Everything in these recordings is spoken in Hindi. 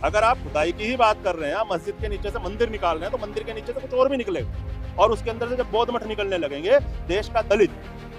अगर आप खुदाई की ही बात कर रहे हैं, आप मस्जिद के नीचे से मंदिर निकाल रहे हैं, तो मंदिर के नीचे से कुछ और भी निकलेगा। और उसके अंदर से जब बौद्ध मठ निकलने लगेंगे, देश का दलित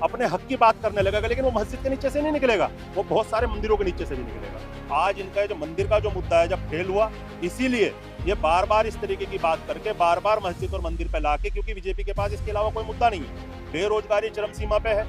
अपने हक की बात करने लगेगा, लेकिन वो मस्जिद के नीचे से नहीं निकलेगा, वो बहुत सारे मंदिरों के नीचे से भी निकलेगा। आज इनका जो मंदिर का जो मुद्दा है जब फेल हुआ, इसीलिए ये बार बार इस तरीके की बात करके बार बार मस्जिद और मंदिर पे लाके, क्योंकि बीजेपी के पास इसके अलावा कोई मुद्दा नहीं है। बेरोजगारी चरम सीमा पे है।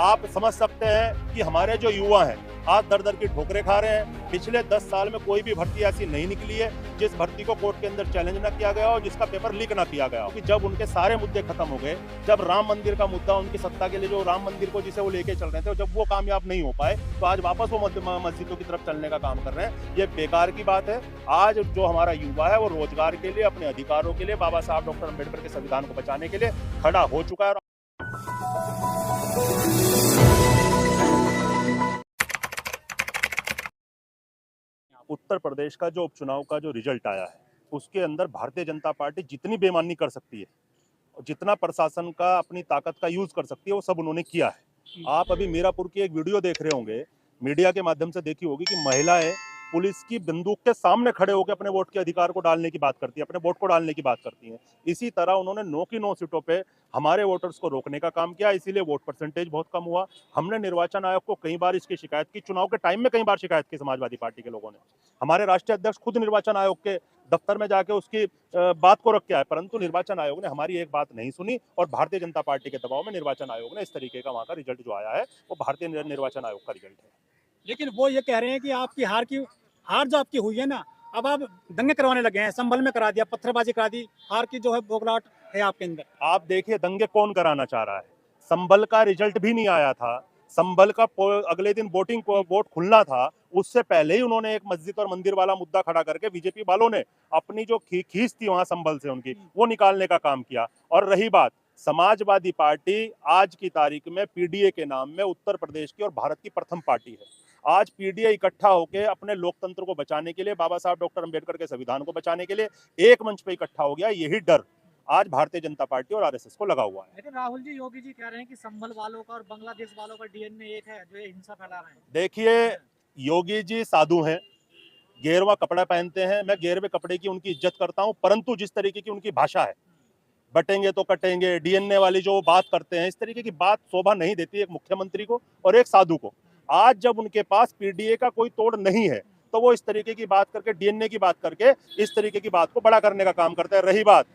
आप समझ सकते हैं कि हमारे जो युवा हैं आज दर दर की ठोकरें खा रहे हैं। पिछले 10 साल में कोई भी भर्ती ऐसी नहीं निकली है जिस भर्ती को कोर्ट के अंदर चैलेंज ना किया गया हो, जिसका पेपर लीक ना किया गया हो। क्योंकि जब उनके सारे मुद्दे खत्म हो गए, जब राम मंदिर का मुद्दा, उनकी सत्ता के लिए जो राम मंदिर को जिसे वो लेके चल रहे थे, जब वो कामयाब नहीं हो पाए, तो आज वापस वो मस्जिदों की तरफ चलने का काम कर रहे हैं। ये बेकार की बात है। आज जो हमारा युवा है वो रोजगार के लिए, अपने अधिकारों के लिए, बाबा साहब डॉक्टर अम्बेडकर के संविधान को बचाने के लिए खड़ा हो चुका है। उत्तर प्रदेश का जो उपचुनाव का जो रिजल्ट आया है, उसके अंदर भारतीय जनता पार्टी जितनी बेईमानी कर सकती है, जितना प्रशासन का अपनी ताकत का यूज कर सकती है, वो सब उन्होंने किया है। आप अभी मीरापुर की एक वीडियो देख रहे होंगे, मीडिया के माध्यम से देखी होगी कि महिलाएं पुलिस की बंदूक के सामने खड़े होकर अपने वोट के अधिकार को डालने की बात करती है, अपने वोट को डालने की बात करती हैं। इसी तरह उन्होंने 9 की 9 सीटों पे हमारे वोटर्स को रोकने का काम किया, इसीलिए वोट परसेंटेज बहुत कम हुआ। हमने निर्वाचन आयोग को कई बार इसकी शिकायत की, चुनाव के टाइम में कई बार शिकायत की समाजवादी पार्टी के लोगों ने। हमारे राष्ट्रीय अध्यक्ष खुद निर्वाचन आयोग के दफ्तर में जाके उसकी बात को रख के आए, परंतु निर्वाचन आयोग ने हमारी एक बात नहीं सुनी और भारतीय जनता पार्टी के दबाव में निर्वाचन आयोग ने इस तरीके का वहां का रिजल्ट जो आया है वो भारतीय निर्वाचन आयोग का रिजल्ट है। लेकिन वो ये कह रहे हैं कि आपकी हार जो आपकी हुई है ना, अब आप दंगे करवाने लगे हैं, संभल में करा दिया, पत्थरबाजी करा दी, हार की जो है बोगलाहट है आपके अंदर। आप देखिए दंगे कौन कराना चाह रहा है। संभल का रिजल्ट भी नहीं आया था, संभल का अगले दिन वोटिंग को वोट खुलना था, उससे पहले ही उन्होंने एक मस्जिद और मंदिर वाला मुद्दा खड़ा करके बीजेपी वालों ने अपनी जो खींच थी वहां संभल से उनकी, वो निकालने का काम किया। और रही बात समाजवादी पार्टी, आज की तारीख में पीडीए के नाम में उत्तर प्रदेश की और भारत की प्रथम पार्टी है। आज पीडीए इकट्ठा होकर अपने लोकतंत्र को बचाने के लिए, बाबा साहब डॉक्टर अम्बेडकर के संविधान को बचाने के लिए एक मंच पे इकट्ठा हो गया। यही डर आज भारतीय जनता पार्टी और आरएसएस को लगा हुआ है। लेकिन राहुल जी, योगी जी कह रहे हैं कि संभल वालों का और बांग्लादेश वालों का डीएनए एक है, जो ये हिंसा फैला रहे हैं। देखिए योगी जी साधु हैं, गेरवा कपड़ा पहनते हैं, मैं गेरवे कपड़े की उनकी इज्जत करता हूं, परंतु जिस तरीके की उनकी भाषा है, बटेंगे तो कटेंगे, डीएनए वाली जो बात करते हैं, इस तरीके की बात शोभा नहीं देती एक मुख्यमंत्री को और एक साधु को। आज जब उनके पास पीडीए का कोई तोड़ नहीं है तो वो इस तरीके की बात करके, डीएनए की बात करके इस तरीके की बात को बड़ा करने का काम करते हैं। रही बात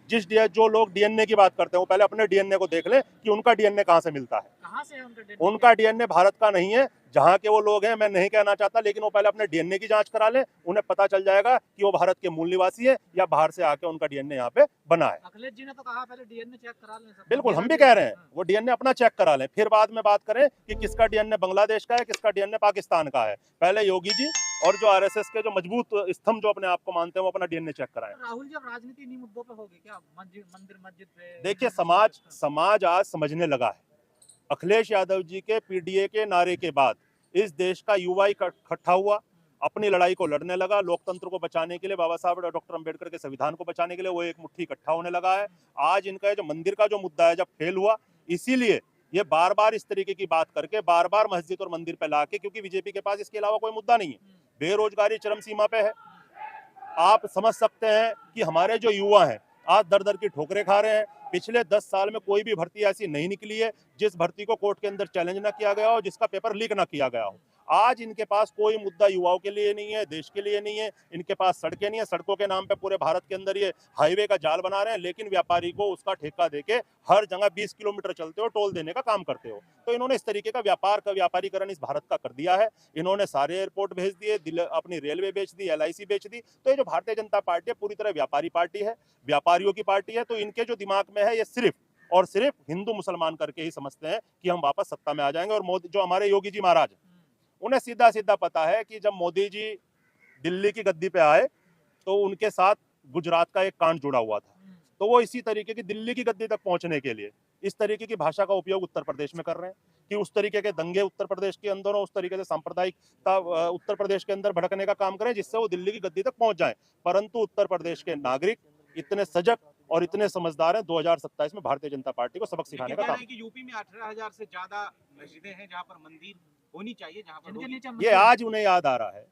जो लोग डीएनए की बात करते हैं, वो पहले अपने डीएनए को देख ले कि उनका डीएनए कहां से मिलता है। कहां से है उनका डीएनए भारत का नहीं है, जहां के वो लोग हैं मैं नहीं कहना चाहता, लेकिन वो पहले अपने डीएनए की जांच करा लें, उन्हें पता चल जाएगा कि वो भारत के मूल निवासी है या बाहर से आके उनका डीएनए यहाँ पे बना है। अखिलेश जी ने तो कहा पहले डीएनए चेक करा लें। बिल्कुल, हम भी कह रहे हैं वो डीएनए अपना चेक करा लें, फिर बाद में बात करें कि किसका डीएनए बांग्लादेश का है, किसका डीएनए पाकिस्तान का है। पहले योगी जी और जो आरएसएस के जो मजबूत स्तंभ जो अपने आप को मानते हैं, वो अपना डीएनए चेक कराएं। राहुल जी, अब राजनीति इन्हीं मुद्दों पे होगी क्या? मंदिर मस्जिद पे? देखिए समाज आज समझने लगा है। अखिलेश यादव जी के पीडीए के नारे के बाद इस देश का युवा इकट्ठा हुआ, अपनी लड़ाई को लड़ने लगा, लोकतंत्र को बचाने के लिए, बाबा साहब डॉक्टर अम्बेडकर के संविधान को बचाने के लिए वो एक मुट्ठी इकट्ठा होने लगा है। आज इनका जो मंदिर का जो मुद्दा है जब फेल हुआ, इसीलिए ये बार बार इस तरीके की बात करके बार बार मस्जिद और मंदिर पे लाके, क्योंकि बीजेपी के पास इसके अलावा कोई मुद्दा नहीं है। बेरोजगारी चरम सीमा पे है। आप समझ सकते हैं कि हमारे जो युवा हैं आज दर दर की ठोकरें खा रहे हैं। पिछले 10 साल में कोई भी भर्ती ऐसी नहीं निकली है जिस भर्ती को कोर्ट के अंदर चैलेंज ना किया गया हो, जिसका पेपर लीक ना किया गया हो। आज इनके पास कोई मुद्दा युवाओं के लिए नहीं है, देश के लिए नहीं है। इनके पास सड़कें नहीं है, सड़कों के नाम पे पूरे भारत के अंदर ये हाईवे का जाल बना रहे हैं, लेकिन व्यापारी को उसका ठेका देके हर जगह 20 किलोमीटर चलते हो, टोल देने का काम करते हो। तो इन्होंने इस तरीके का व्यापारीकरण इस भारत का कर दिया है। इन्होंने सारे एयरपोर्ट भेज दिए, अपनी रेलवे बेच दी, LIC बेच दी। तो ये जो भारतीय जनता पार्टी है पूरी तरह व्यापारी पार्टी है, व्यापारियों की पार्टी है। तो इनके जो दिमाग में है ये सिर्फ और सिर्फ हिंदू मुसलमान करके ही समझते हैं कि हम वापस सत्ता में आ जाएंगे। और मोदी जो हमारे योगी जी महाराज, उन्हें सीधा सीधा पता है कि जब मोदी जी दिल्ली की गद्दी पे आए तो उनके साथ गुजरात का एक कांड जुड़ा हुआ था। तो वो इसी तरीके की दिल्ली की गद्दी तक पहुंचने के लिए इस तरीके की भाषा का उपयोग उत्तर प्रदेश में कर रहे हैं कि उस तरीके के दंगे उत्तर प्रदेश के अंदर, उस तरीके से सांप्रदायिकता उत्तर प्रदेश के अंदर भड़कने का काम करें जिससे वो दिल्ली की गद्दी तक पहुंच जाए। परंतु उत्तर प्रदेश के नागरिक इतने सजग और इतने समझदार हैं, 2027 में भारतीय जनता पार्टी को सबक सिखाने का काम। यूपी में 18,000 से ज्यादा मस्जिदें हैं जहाँ पर मंदिर होनी चाहिए, जहाँ पर ये आज उन्हें याद आ रहा है।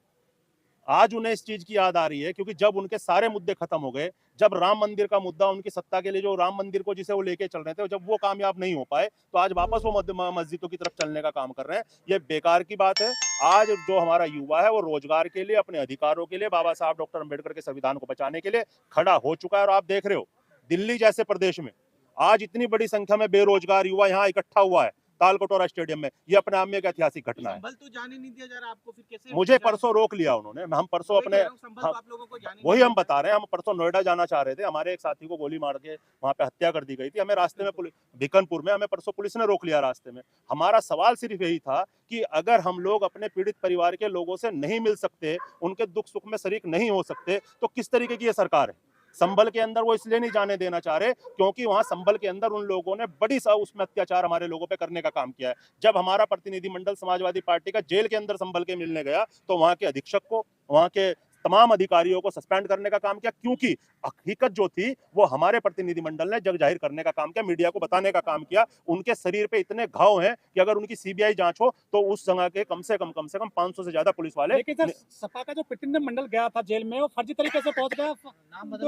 आज उन्हें इस चीज की याद आ रही है, क्योंकि जब उनके सारे मुद्दे खत्म हो गए, जब राम मंदिर का मुद्दा, उनकी सत्ता के लिए जो राम मंदिर को जिसे वो लेके चल रहे थे, जब वो कामयाब नहीं हो पाए, तो आज वापस वो मस्जिदों की तरफ चलने का काम कर रहे हैं। ये बेकार की बात है। आज जो हमारा युवा है वो रोजगार के लिए, अपने अधिकारों के लिए, बाबा साहब डॉक्टर अम्बेडकर के संविधान को बचाने के लिए खड़ा हो चुका है। और आप देख रहे हो दिल्ली जैसे प्रदेश में आज इतनी बड़ी संख्या में बेरोजगार युवा यहाँ इकट्ठा हुआ है तालकटोरा स्टेडियम में। ये अपने आप में एक ऐतिहासिक घटना है। संभल तो जाने नहीं दिया जा रहा आपको, फिर कैसे? मुझे परसों रोक लिया उन्होंने। हम परसों अपने आप लोगों को जाने वही हम बता रहे हैं, हम परसों नोएडा जाना चाह रहे थे, हमारे एक साथी को गोली मार के वहां पे हत्या कर दी गई थी। हमें रास्ते में बीकानपुर में हमें परसों पुलिस ने रोक लिया रास्ते में। हमारा सवाल सिर्फ यही था कि अगर हम लोग अपने पीड़ित परिवार के लोगों से नहीं मिल सकते, उनके दुख सुख में शरीक नहीं हो सकते, तो किस तरीके की ये सरकार है? संभल के अंदर वो इसलिए नहीं जाने देना चाह रहे क्योंकि वहां संभल के अंदर उन लोगों ने बड़ी सा उसमें अत्याचार हमारे लोगों पे करने का काम किया है। जब हमारा प्रतिनिधिमंडल समाजवादी पार्टी का जेल के अंदर संभल के मिलने गया, तो वहां के अधीक्षक को, वहां के तमाम अधिकारियों को सस्पेंड करने का काम किया, क्योंकि हकीकत जो थी वो हमारे प्रतिनिधिमंडल ने जग जाहिर करने का काम किया, मीडिया को बताने का काम किया। उनके शरीर पे इतने घाव हैं कि अगर उनकी सीबीआई जांच हो तो उस जगह के कम से कम 500 से ज्यादा पुलिस वाले। लेकिन सर, सपा का जो प्रतिनिधिमंडल गया था जेल में, वो फर्जी तरीके से पहुंच गया,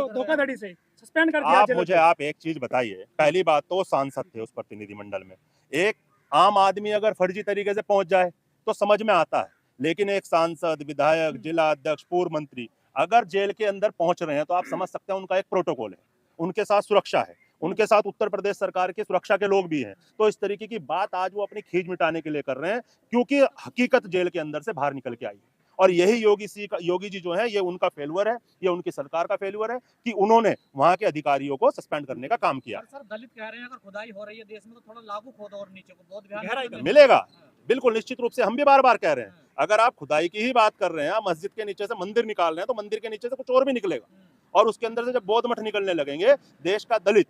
धोखाधड़ी से सस्पेंड कर दिया। आप एक चीज बताइए, पहली बात तो सांसद थे उस प्रतिनिधिमंडल में। एक आम आदमी अगर फर्जी तरीके से पहुंच जाए तो समझ में आता है, लेकिन एक सांसद, विधायक, जिला अध्यक्ष, पूर्व मंत्री अगर जेल के अंदर पहुंच रहे हैं तो आप समझ सकते हैं उनका एक प्रोटोकॉल है, उनके साथ सुरक्षा है, उनके साथ उत्तर प्रदेश सरकार के सुरक्षा के लोग भी हैं। तो इस तरीके की बात आज वो अपनी खींच मिटाने के लिए कर रहे हैं, क्योंकि हकीकत जेल के अंदर से बाहर निकल के आई है। और यही योगी जी जो है, ये उनका फेल्यूर है, ये उनकी सरकार का फेल्यूर है कि उन्होंने वहां के अधिकारियों को सस्पेंड करने का काम किया। सर, दलित कह रहे हैं अगर खुदाई हो रही है देश में तो थोड़ा लागू खोदो और नीचे को बहुत ध्यान मिलेगा। बिल्कुल निश्चित रूप से हम भी बार बार कह रहे हैं, अगर आप खुदाई की ही बात कर रहे हैं, मस्जिद के नीचे से मंदिर निकाल रहे हैं, तो मंदिर के नीचे से कुछ और भी निकलेगा। और उसके अंदर से जब बौद्ध मठ निकलने लगेंगे, देश का दलित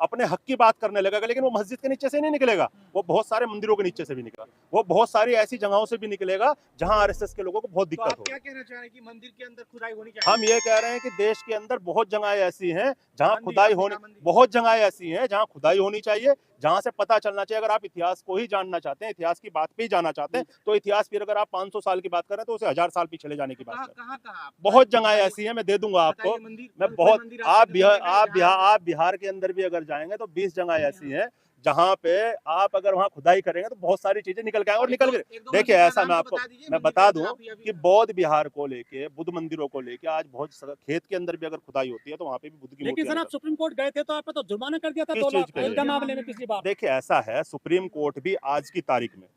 अपने हक की बात करने लगेगा, लेकिन वो मस्जिद के नीचे से नहीं निकलेगा, वो बहुत सारे मंदिरों के नीचे से भी निकलेगा, वो बहुत सारी ऐसी जगहों से भी निकलेगा जहां आरएसएस के लोगों को बहुत दिक्कत हो। क्या कहना चाह रहे हैं कि मंदिर के अंदर खुदाई होनी चाहिए? हम ये कह रहे हैं कि देश के अंदर बहुत जगहें ऐसी हैं जहां खुदाई होनी, बहुत जगहें ऐसी हैं जहां खुदाई होनी चाहिए, जहां से पता चलना चाहिए। अगर आप इतिहास को ही जानना चाहते हैं, इतिहास की बात पे ही जाना चाहते हैं, तो इतिहास फिर अगर आप 500 साल की बात करें तो उसे 1000 साल पीछे ले जाने की बात करें। बहुत जगहें ऐसी हैं, मैं दे दूंगा आपको, मैं बहुत। आप बिहार के अंदर भी अगर जाएंगे तो 20 जगह ऐसी हैं जहां पे आप अगर वहां खुदाई करेंगे तो बहुत सारी चीजें निकल के आएंगे। और निकल के देखिए, ऐसा मैं बता दूं कि बौद्ध बिहार को लेके, बुद्ध मंदिरों को लेके आज बहुत खेत के अंदर भी अगर खुदाई होती है तो वहां पे भी बुद्ध की। लेकिन सर, आप सुप्रीम कोर्ट गए थे तो आप पे तो जुर्माना कर दिया था 2 लाख अयोध्या मामले में पिछली बार। देखिए, ऐसा है, सुप्रीम कोर्ट भी आज की तारीख में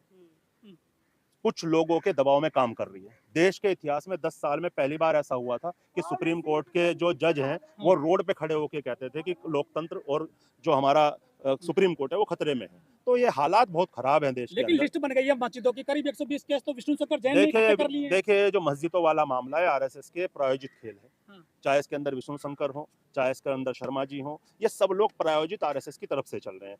कुछ लोगों के दबाव में काम कर रही है। देश के इतिहास में 10 साल में पहली बार ऐसा हुआ था कि सुप्रीम कोर्ट के जो जज हैं वो रोड पे खड़े होके कहते थे कि लोकतंत्र और जो हमारा सुप्रीम कोर्ट है वो खतरे में है। तो ये हालात बहुत खराब हैं देश के लेकिन लिस्ट बन गई है मस्जिदों की, करीब 120 केस तो विष्णु शंकर जैन ने इकट्ठे कर लिए। देखिए, जो मस्जिदों वाला मामला है, आरएसएस के प्रायोजित खेल है, चाहे इसके अंदर विष्णु शंकर हो, चाहे इसके अंदर शर्मा जी हो, ये सब लोग प्रायोजित आरएसएस की तरफ से चल रहे हैं।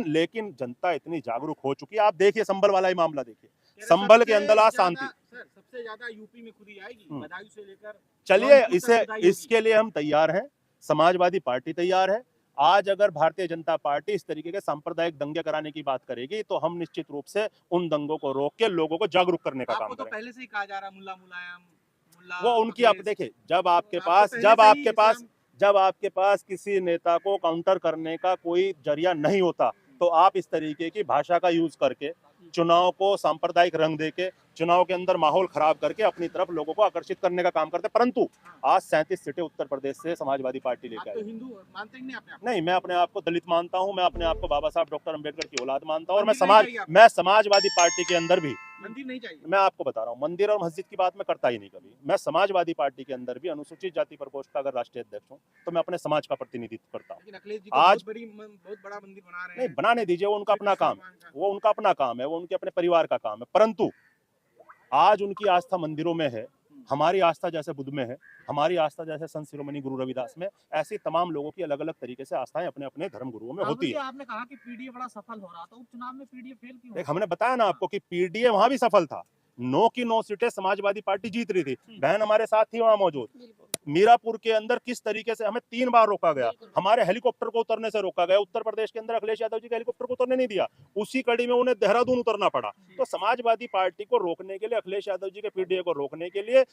लेकिन जनता इतनी जागरूक हो चुकी है। आप देखिए संभल वाला ही मामला देखिए, संभल के अंदर आज शांति। सबसे ज्यादा यूपी में खुदी आएगी, बदायूं से लेकर। चलिए, इसके लिए हम तैयार हैं, समाजवादी पार्टी तैयार है। आज अगर भारतीय जनता पार्टी इस तरीके के सांप्रदायिक दंगे कराने की बात करेगी तो हम निश्चित रूप से उन दंगों को रोक के लोगों को जागरूक करने का काम करेंगे। तो पहले से ही कहा जा रहा मुल्ला मुलायम, वो उनकी, आप देखिए, जब आपके पास किसी नेता को काउंटर करने का कोई जरिया नहीं होता तो आप इस तरीके की भाषा का यूज करके चुनाव को सांप्रदायिक रंग देके, चुनाव के अंदर माहौल खराब करके अपनी तरफ लोगों को आकर्षित करने का काम करते हैं। परंतु आज 37 सीटें उत्तर प्रदेश से समाजवादी पार्टी लेकर आई। हिंदू मानते ही नहीं, मैं अपने आप को दलित मानता हूं, मैं अपने आप को बाबा साहब डॉक्टर अम्बेडकर की औलाद मानता हूं, और मैं समाजवादी पार्टी के अंदर भी मंदिर नहीं चाहिए। मैं आपको बता रहा हूँ, मंदिर और मस्जिद की बात मैं करता ही नहीं कभी। मैं समाजवादी पार्टी के अंदर भी अनुसूचित जाति प्रकोष्ठ का अगर राष्ट्रीय अध्यक्ष हूँ तो मैं अपने समाज का प्रतिनिधित्व करता हूँ। आज बहुत बड़ा मंदिर बना रहे हैं। नहीं, बनाने दीजिए, वो उनका अपना काम, वो उनका अपना काम है, वो उनके अपने परिवार का काम है। परंतु आज उनकी आस्था मंदिरों में है, हमारी आस्था जैसे बुद्ध में है, हमारी आस्था जैसे संत शिरोमणि गुरु रविदास में, ऐसी तमाम लोगों की अलग अलग तरीके से आस्थाएं अपने अपने धर्म गुरुओं में होती है। आपने कहा कि पीडीए बड़ा सफल हो रहा था, उपचुनाव में पीडीए फेल क्यों? देख, हमने बताया ना आपको कि पीडीए वहां भी सफल था, 9 की 9 सीटें समाजवादी पार्टी जीत रही थी। बहन हमारे साथ थी वहां मौजूद। मीरापुर के अंदर किस तरीके से हमें 3 बार रोका गया, हमारे हेलीकॉप्टर को उतरने से रोका गया। उत्तर प्रदेश के अंदर अखिलेश यादव जी के हेलीकॉप्टर को उतरने नहीं दिया, उसी कड़ी में उन्हें देहरादून उतरना पड़ा। तो समाजवादी पार्टी को रोकने के लिए, अखिलेश यादव जी के पीडीए को रोकने के लिए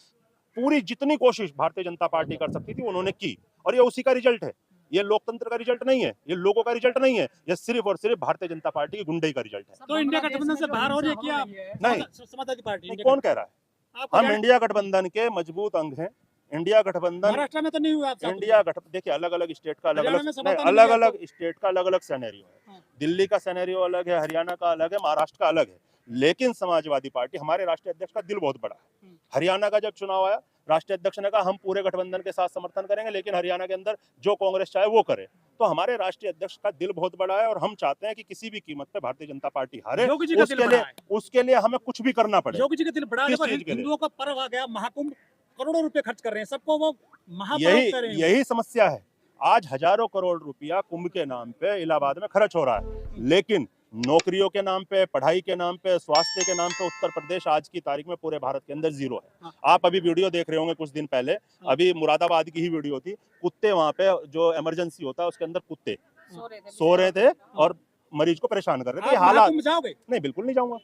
पूरी जितनी कोशिश भारतीय जनता पार्टी कर सकती थी उन्होंने की, और ये उसी का रिजल्ट है। ये लोकतंत्र का रिजल्ट नहीं है, ये लोगों का रिजल्ट नहीं है, ये सिर्फ और सिर्फ भारतीय जनता पार्टी की गुंडई का रिजल्ट है। तो इंडिया गठबंधन से बाहर हो रही है क्या? नहीं। समाजवादी पार्टी नहीं, कौन कह रहा है? आपको हम क्या- इंडिया गठबंधन के मजबूत अंग हैं। इंडिया गठबंधन, महाराष्ट्र में तो नहीं हुआ आपसे? इंडिया गठबंधन देखिए अलग अलग स्टेट का अलग हरियाणा में अलग समर्थन अलग नहीं अलग आपको? स्टेट का अलग अलग सिनेरियो है। हाँ। दिल्ली का सिनेरियो अलग है, हरियाणा का अलग है, महाराष्ट्र का अलग है। लेकिन समाजवादी पार्टी, हमारे राष्ट्रीय अध्यक्ष का दिल बहुत बड़ा है। हरियाणा का जब चुनाव आया, राष्ट्रीय अध्यक्ष ने कहा हम पूरे गठबंधन के साथ समर्थन करेंगे, लेकिन हरियाणा के अंदर जो कांग्रेस चाहे वो करे। तो हमारे राष्ट्रीय अध्यक्ष का दिल बहुत बड़ा है और हम चाहते हैं कि किसी भी कीमत पे भारतीय जनता पार्टी हारे। योगी जी का दिल बड़ा है। उसके लिए हमें कुछ भी करना पड़े। योगी जी का दिल बड़ा है। किस देखो, चीज के लिए? हिंदुओं का पर्व आ गया महाकुंभ, करोड़ों रुपए खर्च कर रहे हैं, सबको वो महापर्व कर रहे हैं। यही समस्या है। आज हजारों करोड़ रुपया कुंभ के नाम पे इलाहाबाद में खर्च हो रहा है, लेकिन नौकरियों के नाम पे, पढ़ाई के नाम पे, स्वास्थ्य के नाम पे उत्तर प्रदेश आज की तारीख में पूरे भारत के अंदर जीरो है। हाँ। आप अभी वीडियो देख रहे होंगे कुछ दिन पहले, अभी मुरादाबाद की ही वीडियो थी। कुत्ते वहां पे, जो इमरजेंसी होता है उसके अंदर कुत्ते सो रहे थे और मरीज को परेशान कर रहे थे। ये आप हालात महाकुंभ जाओगे? नहीं, बिल्कुल नहीं जाऊंगा।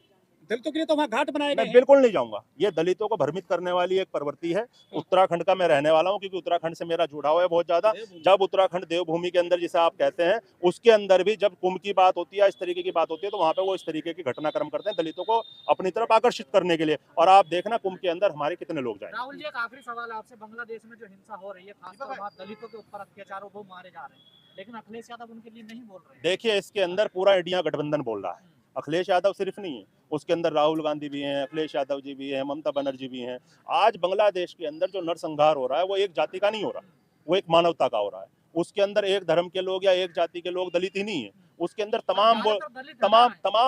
दलितों के लिए तो वहाँ घाट बनाए गए मैं हैं। बिल्कुल नहीं जाऊंगा। ये दलितों को भ्रमित करने वाली एक प्रवृत्ति है। उत्तराखंड का मैं रहने वाला हूं, क्योंकि उत्तराखंड से मेरा जुड़ाव है बहुत ज्यादा। जब उत्तराखंड देवभूमि के अंदर जिसे आप कहते हैं, उसके अंदर भी जब कुंभ की बात होती है, इस तरीके की बात होती है, तो वहां पे वो इस तरीके की घटनाक्रम करते हैं दलितों को अपनी तरफ आकर्षित करने के लिए। और आप देखना कुंभ के अंदर हमारे कितने लोग जाएंगे। राहुल जी, एक आखिरी सवाल आपसे। बांग्लादेश में जो हिंसा हो रही है, खासतौर पर दलितों के ऊपर अत्याचार, वो मारे जा रहे हैं, लेकिन अखिलेश यादव उनके लिए नहीं बोल रहे हैं। देखिए, इसके अंदर पूरा इंडिया गठबंधन बोल रहा है। अखिलेश यादव सिर्फ नहीं है, उसके अंदर राहुल गांधी भी हैं, अखिलेश यादव जी भी हैं, ममता बनर्जी भी हैं। आज बांग्लादेश के अंदर जो नरसंहार हो रहा है वो एक जाति का नहीं हो रहा, वो एक मानवता का हो रहा है। उसके अंदर एक धर्म के लोग या एक जाति के लोग दलित ही नहीं है, उसके अंदर तमाम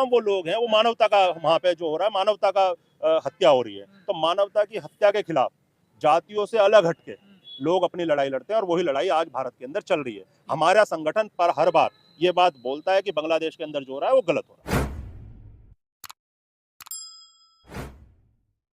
वो लोग हैं। वो मानवता का वहाँ पे जो हो रहा है, मानवता का हत्या हो रही है। तो मानवता की हत्या के खिलाफ जातियों से अलग हटके लोग अपनी लड़ाई लड़ते हैं, और वही लड़ाई आज भारत के अंदर चल रही है। हमारा संगठन पर हर बार ये बात बोलता है कि बांग्लादेश के अंदर जो हो रहा है वो गलत हो रहा है।